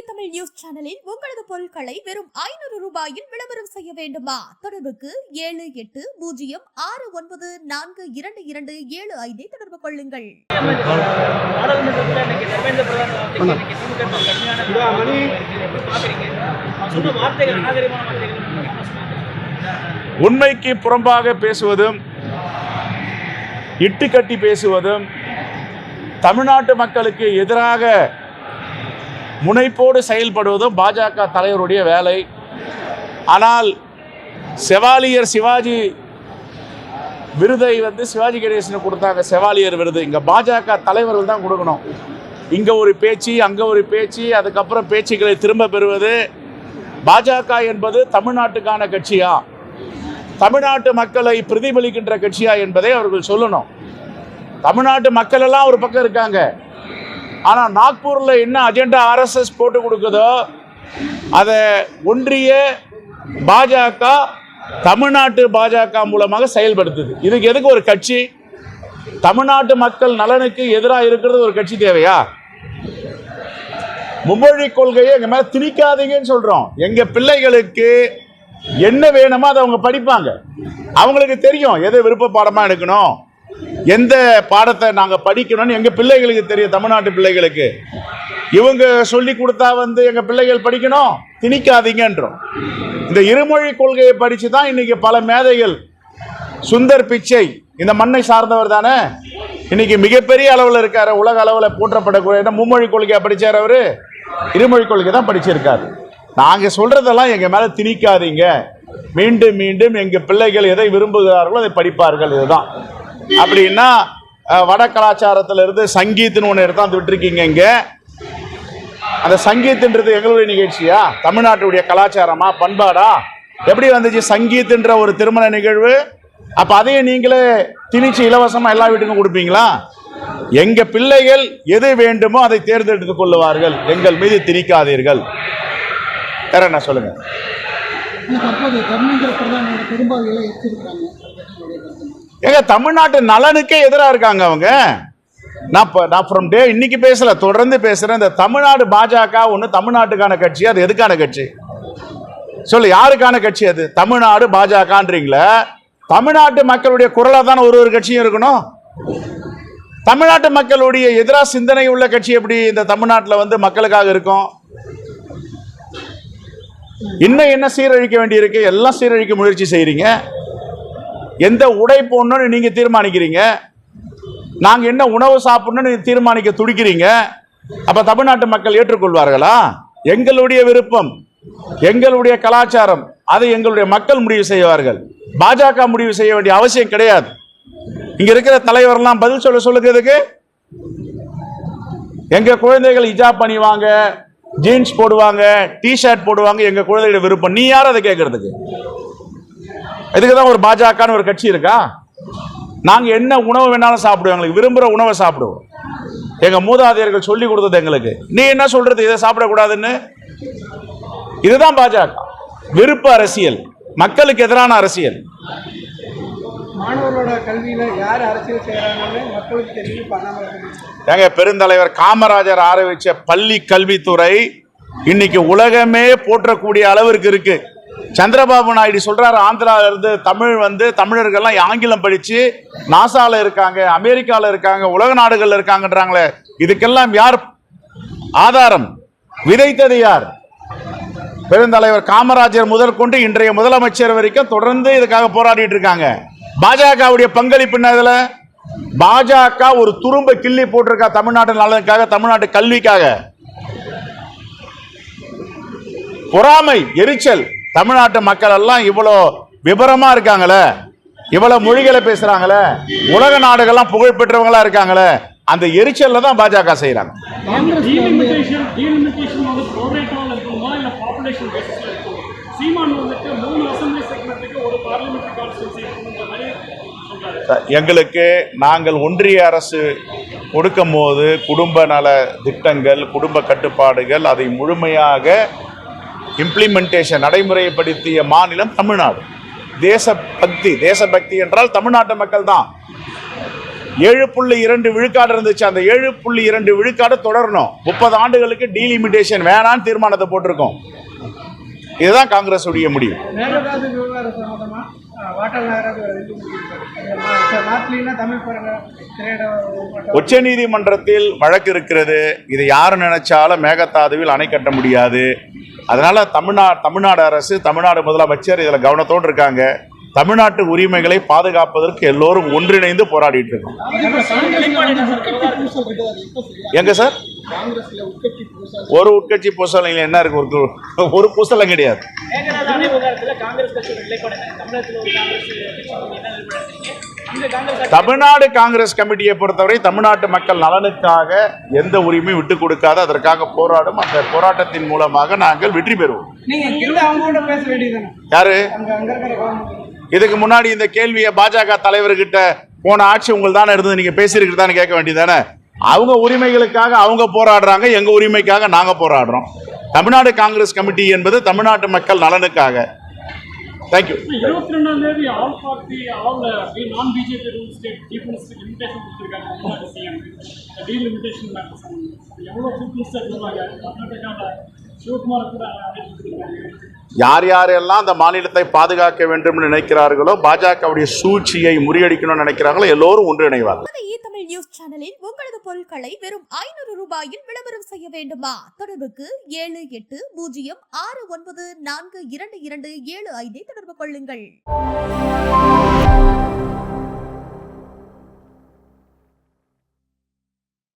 Tamil news சேனலில் உங்களது பொருட்களை வெறும் 500 ரூபாயில் விளம்பரம் செய்ய வேண்டுமா? தொடர்புக்கு 780809422275 தொடர்பு கொள்ளுங்கள். உண்மைக்கு புறம்பாக பேசுவதும் இட்டுக்கட்டி பேசுவதும் தமிழ்நாட்டு மக்களுக்கு எதிராக முனைப்போடு செயல்படுவதும் பாஜக தலைவருடைய வேலை. ஆனால் செவாலியர் சிவாஜி விருதை சிவாஜி கணேசனுக்கு கொடுத்தாங்க. செவாலியர் விருது இங்கே பாஜக தலைவர்கள் தான் கொடுக்கணும். இங்கே ஒரு பேச்சு, அங்கே ஒரு பேச்சு, அதுக்கப்புறம் பேச்சுக்களை திரும்ப பெறுவது. பாஜக என்பது தமிழ்நாட்டுக்கான கட்சியா, தமிழ்நாட்டு மக்களை பிரதிபலிக்கின்ற கட்சியா என்பதை அவர்கள் சொல்லணும். தமிழ்நாட்டு மக்கள் எல்லாம் ஒரு பக்கம் இருக்காங்க. ஆனால் நாக்பூரில் என்ன அஜெண்டா ஆர்எஸ்எஸ் போட்டு கொடுக்குதோ அதை ஒன்றிய பாஜக தமிழ்நாட்டு பாஜக மூலமாக செயல்படுத்துது. இதுக்கு எதுக்கு ஒரு கட்சி? தமிழ்நாட்டு மக்கள் நலனுக்கு எதிராக இருக்கிறது ஒரு கட்சி தேவையா? மும்மொழி கொள்கையை எங்க மேல திணிக்காதீங்கன்னு சொல்றோம். எங்க பிள்ளைகளுக்கு என்ன வேணுமோ அதை அவங்க படிப்பாங்க. அவங்களுக்கு தெரியும் எதை விருப்ப பாடமா எடுக்கணும், எந்த பாடத்தை நாங்கள் படிக்கணும்னு எங்கள் பிள்ளைகளுக்கு தெரியும். தமிழ்நாட்டு பிள்ளைகளுக்கு இவங்க சொல்லி கொடுத்தா எங்கள் பிள்ளைகள் படிக்கணும், திணிக்காதீங்கன்றோம். இந்த இருமொழி கொள்கையை படித்து தான் இன்னைக்கு பல மேதைகள், சுந்தர் பிச்சை இந்த மண்ணை சார்ந்தவர் தானே, இன்னைக்கு மிகப்பெரிய அளவில் இருக்காரு, உலக அளவில் போற்றப்படக்கூடிய. மும்மொழி கொள்கையை படித்தார் அவர், இருமொழி கொள்கை தான் படிச்சிருக்காரு. நாங்கள் சொல்றதெல்லாம் எங்கள் மேலே திணிக்காதீங்க, மீண்டும் மீண்டும் எங்கள் பிள்ளைகள் எதை விரும்புகிறார்களோ அதை படிப்பார்கள். இதுதான். அப்படின்னா வட கலாச்சாரத்தில் இருந்து சங்கீத்னு ஒன்று எடுத்தாந்து விட்டுருக்கீங்க. இங்கே அந்த சங்கீத்ன்றது எங்களுடைய நிகழ்ச்சியா, தமிழ்நாட்டுடைய கலாச்சாரமா, பண்பாடா? எப்படி வந்துச்சு சங்கீத்ன்ற ஒரு திருமண நிகழ்வு? அப்போ அதையும் நீங்களே திணிச்சு இலவசமாக எல்லா வீட்டுக்கும் கொடுப்பீங்களா? எங்கள் பிள்ளைகள் எது வேண்டுமோ அதை தேர்ந்தெடுத்துக் கொள்ளுவார்கள், எங்கள் மீது திணிக்காதீர்கள். வேற என்ன சொல்லுங்க? ஏங்க தமிழ்நாட்டு நலனுக்கே எதிராக இருக்காங்க அவங்க. நான் ஃப்ரம் டே இன்னைக்கு பேசல, தொடர்ந்து பேசுறேன். இந்த தமிழ்நாடு பாஜக ஒன்று தமிழ்நாட்டுக்கான கட்சி, அது எதுக்கான கட்சி சொல்லு? யாருக்கான கட்சி அது? தமிழ்நாடு பாஜகன்றீங்களா? தமிழ்நாட்டு மக்களுடைய குரலா தான் ஒரு கட்சியும் இருக்கணும். தமிழ்நாட்டு மக்களுடைய எதிராக சிந்தனை உள்ள கட்சி எப்படி இந்த தமிழ்நாட்டில் மக்களுக்காக இருக்கும்? இன்னும் என்ன சீரழிக்க வேண்டி இருக்கு? எல்லாம் சீரழிக்க முயற்சி செய்றீங்க. எந்த உடை போடணும்னு நீங்க தீர்மானிக்கிறீங்க, நாங்க என்ன உணவு சாப்பிடணும்னு தீர்மானிக்க துடிக்கிறீங்க. அப்ப தமிழ்நாட்டு மக்கள் ஏற்றுக்கொள்வார்களா? எங்களுடைய விருப்பம், எங்களுடைய கலாச்சாரம், அதை எங்களுடைய மக்கள் முடிவு செய்வார்கள். பாஜக முடிவு செய்ய வேண்டிய அவசியம் கிடையாது. இங்க இருக்கிற தலைவர்லாம் பதில் சொல்லுகிறதுக்கு. எங்க குழந்தைகள் ஹிஜாப் அணிவாங்க, ஜீன்ஸ் போடுவாங்க, டிஷர்ட் போடுவாங்க, எங்க குழந்தைகளோட விருப்பம். நீ யார் அதை கேட்கறதுக்கு? இதுக்குதான் ஒரு பாஜக ஒரு கட்சி இருக்கா? நாங்க என்ன உணவு வேணாலும் சாப்பிடுவோம், எங்களுக்கு விரும்புகிற உணவை சாப்பிடுவோம். எங்க மூதாதையர்கள் சொல்லி கொடுத்தது எங்களுக்கு. நீ என்ன சொல்றது இதை சாப்பிடக்கூடாதுன்னு? இதுதான் பாஜக விருப்ப அரசியல், மக்களுக்கு எதிரான அரசியல். மாணவர்களோட கல்வியில யார் அரசியல் செய்யறாங்கன்னு மக்களுக்கு தெரியும். எங்க பெருந்தலைவர் காமராஜர் ஆரம்பிச்ச பள்ளி கல்வித்துறை இன்னைக்கு உலகமே போற்றக்கூடிய அளவிற்கு இருக்கு. சந்திரபாபு நாயுடு சொல்றாரு, ஆந்திரால இருந்து தமிழர்கள்லாம் ஆங்கிலம் படிச்சு நாசால இருக்காங்க, அமெரிக்கால இருக்காங்க, உலக நாடுகள்ல இருக்காங்கன்றாங்களே. இதுக்கெல்லாம் யார் ஆதாரம்? விதைத்தது யார்? பெருந்தலைவர் காமராஜர் முதற்கொண்டு இன்றைய முதலமைச்சர் வரைக்கும் தொடர்ந்து இதுக்காக போராடிட்டு இருக்காங்க. பாஜகவுடைய பங்களிப்பு என்ன? இதுல பாஜக ஒரு துரும்ப கிள்ளி போட்டிருக்கா தமிழ்நாட்டு நலனுக்காக, தமிழ்நாட்டு கல்விக்காக. பொறாமை, எரிச்சல். தமிழ்நாட்டு மக்கள் எல்லாம் இவ்வளோ விபரமா இருக்காங்களே, இவ்வளவு மொழிகளை பேசுறாங்களே, உலக நாடுகள்லாம் புகழ் பெற்றவங்களா இருக்காங்களே, அந்த எரிச்சல்ல தான் பாஜக செய்யறாங்க. எங்களுக்கு நாங்கள் ஒன்றிய அரசு கொடுக்கும் போது குடும்ப நல திட்டங்கள், குடும்ப கட்டுப்பாடுகள், அதை முழுமையாக இம்ப்ளிமெண்டேஷன் நடைமுறைப்படுத்திய மாநிலம் தமிழ்நாடு. தேசபக்தி என்றால் தமிழ்நாட்டு மக்கள் தான். 7.2 விழுக்காடு இருந்துச்சு. அந்த 7.2 விழுக்காடு தொடரணும். 30 ஆண்டுகளுக்கு டீலிமிட்டேஷன் வேணான்னு தீர்மானத்தை போட்டிருக்கோம். இதுதான் காங்கிரஸ் உடைய முடிவு. மேகதாது விவகாரம் சம்பந்தமா வாட்டர் தமிழ் உச்ச நீதிமன்றத்தில் வழக்கு இருக்கிறது. இதை யாரு நினைச்சாலும் மேகதாதுவில் அணை கட்ட முடியாது. அதனால தமிழ்நாடு அரசு, தமிழ்நாடு முதலமைச்சர் இதுல கவனத்தோடு இருக்காங்க. தமிழ்நாட்டு உரிமைகளை பாதுகாப்பதற்கு எல்லோரும் ஒன்றிணைந்து போராடிட்டு இருக்கோம். எங்க சார் ஒரு உட்கட்சி பூசல் என்ன இருக்கு? ஒரு பூசலும் கிடையாது. தமிழ்நாடு காங்கிரஸ் கமிட்டியை பொறுத்தவரை தமிழ்நாட்டு மக்கள் நலனுக்காக எந்த உரிமையும் விட்டுக் கொடுக்காது. அதற்காக போராடும். அந்த போராட்டத்தின் மூலமாக நாங்கள் வெற்றி பெறுவோம். யாரு இதுக்கு முன்னாடி இந்த கேள்வியை பாஜக தலைவர்கிட்ட போன ஆட்சி உங்கள் தானே இருந்தது, நீங்க பேசியிருக்கிறதான்னு கேட்க வேண்டியதானே? அவங்க உரிமைகளுக்காக அவங்க போராடுறாங்க, எங்க உரிமைக்காக நாங்க போராடுறோம். தமிழ்நாடு காங்கிரஸ் கமிட்டி என்பது தமிழ்நாட்டு மக்கள் நலனுக்காக. தேங்க்யூ. 22ஆம் தேதி ஆல் பார்ட்டி ஆல் நான் BJP rule state chief minister invitation கொடுத்திருக்காங்க. தமிழ்நாடு சிஎம் டீலிமிட்டேஷன் எவ்வளவு சீஃப் மினிஸ்டர் இருக்காங்க. கர்நாடகாவில் சிவகுமார் கூட யார் யாரெல்லாம் அந்த மாநிலத்தை பாதுகாக்க வேண்டும் நினைக்கிறார்களோ, பாஜகவுடைய சூழ்ச்சியை முறியடிக்கணும்னு நினைக்கிறார்களோ எல்லோரும் ஒன்றிணைவார்கள். தமிழ் நியூஸ் சேனலில் உங்களது பொருட்களை வெறும் 500 ரூபாயில் விளம்பரம் செய்ய வேண்டுமா? தொடர்புக்கு 7806942275 தொடர்பு கொள்ளுங்கள்.